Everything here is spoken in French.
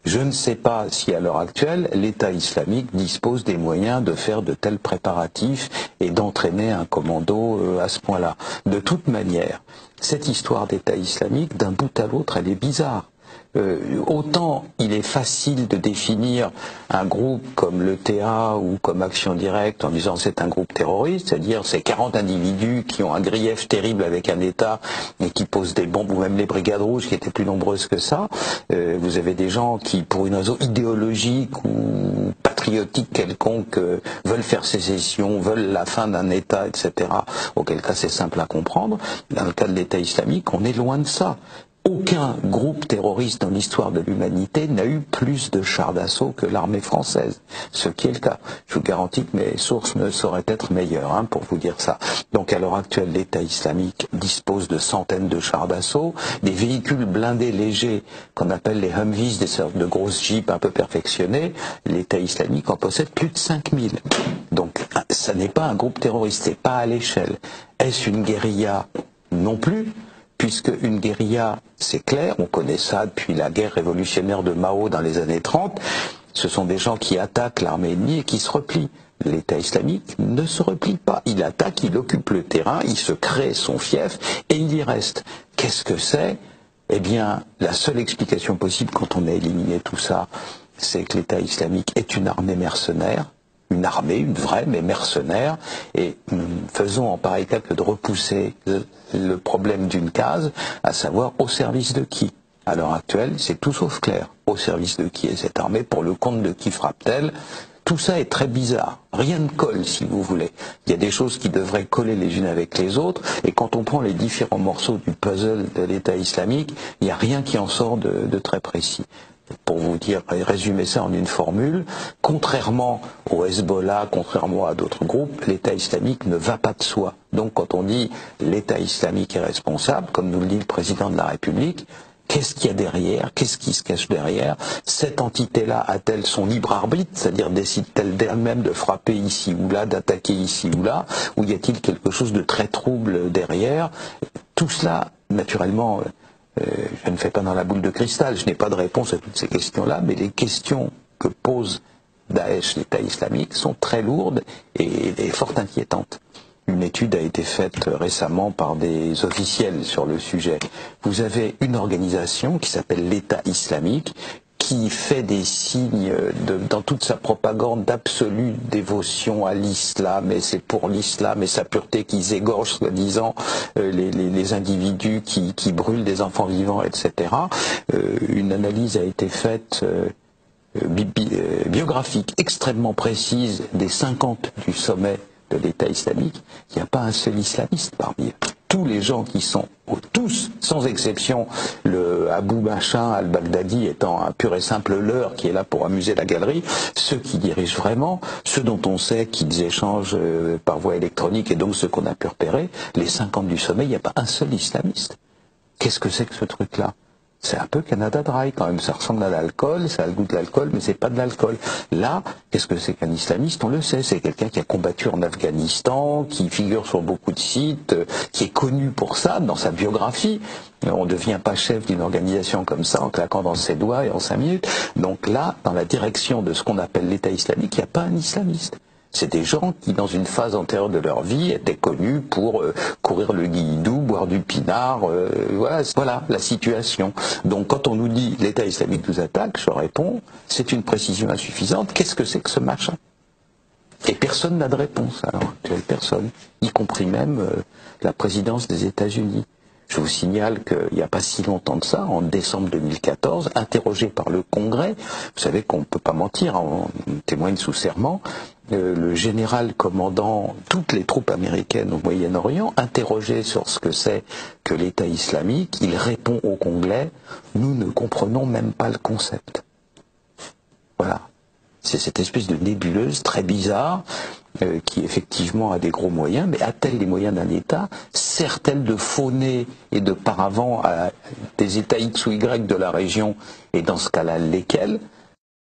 Je ne sais pas si à l'heure actuelle, l'État islamique dispose des moyens de faire de tels préparatifs et d'entraîner un commando à ce point-là. De toute manière, cette histoire d'État islamique, d'un bout à l'autre, elle est bizarre. Autant il est facile de définir un groupe comme l'ETA ou comme Action Directe en disant c'est un groupe terroriste, c'est-à-dire c'est 40 individus qui ont un grief terrible avec un État et qui posent des bombes, ou même les Brigades Rouges qui étaient plus nombreuses que ça. Vous avez des gens qui, pour une raison idéologique ou patriotique quelconque, veulent faire sécession, veulent la fin d'un État, etc. Auquel cas c'est simple à comprendre. Dans le cas de l'État islamique, on est loin de ça. Aucun groupe terroriste dans l'histoire de l'humanité n'a eu plus de chars d'assaut que l'armée française, ce qui est le cas. Je vous garantis que mes sources ne sauraient être meilleures pour vous dire ça. Donc à l'heure actuelle, l'État islamique dispose de centaines de chars d'assaut, des véhicules blindés légers qu'on appelle les Humvees, des sortes de grosses jeeps un peu perfectionnées. L'État islamique en possède plus de 5000. Donc ça n'est pas un groupe terroriste, c'est pas à l'échelle. Est-ce une guérilla? Non plus. Puisque une guérilla, c'est clair, on connaît ça depuis la guerre révolutionnaire de Mao dans les années 30, ce sont des gens qui attaquent l'armée ennemie et qui se replient. L'État islamique ne se replie pas, il attaque, il occupe le terrain, il se crée son fief et il y reste. Qu'est-ce que c'est? Eh bien, la seule explication possible quand on a éliminé tout ça, c'est que l'État islamique est une armée mercenaire, une armée, une vraie, mais mercenaire, et nous faisons en pareil cas que de repousser le problème d'une case, à savoir au service de qui. À l'heure actuelle, c'est tout sauf clair. Au service de qui est cette armée, pour le compte de qui frappe-t-elle? Tout ça est très bizarre. Rien ne colle, si vous voulez. Il y a des choses qui devraient coller les unes avec les autres, et quand on prend les différents morceaux du puzzle de l'État islamique, il n'y a rien qui en sort de très précis. Pour vous dire, résumer ça en une formule, contrairement au Hezbollah, contrairement à d'autres groupes, l'État islamique ne va pas de soi. Donc quand on dit l'État islamique est responsable, comme nous le dit le président de la République, qu'est-ce qu'il y a derrière? Qu'est-ce qui se cache derrière? Cette entité-là a-t-elle son libre arbitre, c'est-à-dire décide-t-elle d'elle-même de frapper ici ou là, d'attaquer ici ou là, ou y a-t-il quelque chose de très trouble derrière? Tout cela, naturellement, je ne fais pas dans la boule de cristal, je n'ai pas de réponse à toutes ces questions-là, mais les questions que pose Daesh, l'État islamique, sont très lourdes et fort inquiétantes. Une étude a été faite récemment par des officiels sur le sujet. Vous avez une organisation qui s'appelle l'État islamique, qui fait des signes dans toute sa propagande d'absolue dévotion à l'islam, et c'est pour l'islam et sa pureté qu'ils égorgent soi-disant les individus qui brûlent des enfants vivants, etc. Une analyse a été faite biographique extrêmement précise des 50 du sommet de l'État islamique. Il n'y a pas un seul islamiste parmi eux. Tous les gens qui sont, tous, sans exception, le Abu Machin al-Baghdadi étant un pur et simple leurre qui est là pour amuser la galerie, ceux qui dirigent vraiment, ceux dont on sait qu'ils échangent par voie électronique et donc ceux qu'on a pu repérer, les 50 du sommet, il n'y a pas un seul islamiste. Qu'est-ce que c'est que ce truc-là? C'est un peu Canada Dry quand même, ça ressemble à l'alcool, ça a le goût de l'alcool, mais c'est pas de l'alcool. Là, qu'est-ce que c'est qu'un islamiste? On le sait, c'est quelqu'un qui a combattu en Afghanistan, qui figure sur beaucoup de sites, qui est connu pour ça dans sa biographie. On ne devient pas chef d'une organisation comme ça en claquant dans ses doigts et en 5 minutes. Donc là, dans la direction de ce qu'on appelle l'État islamique, il n'y a pas un islamiste. C'est des gens qui, dans une phase antérieure de leur vie, étaient connus pour courir le guilledou, boire du pinard, voilà la situation. Donc quand on nous dit l'État islamique nous attaque, je réponds, c'est une précision insuffisante, qu'est-ce que c'est que ce machin? Et personne n'a de réponse, alors actuelle, personne, y compris même la présidence des États-Unis. Je vous signale qu'il n'y a pas si longtemps de ça, en décembre 2014, interrogé par le Congrès, vous savez qu'on ne peut pas mentir, on témoigne sous serment, le général commandant toutes les troupes américaines au Moyen-Orient, interrogé sur ce que c'est que l'État islamique, il répond au Congrès, nous ne comprenons même pas le concept. Voilà. C'est cette espèce de nébuleuse très bizarre qui effectivement a des gros moyens, mais a-t-elle les moyens d'un État? Sert-elle de faux-nez et de paravent à des États X ou Y de la région, et dans ce cas-là, lesquels?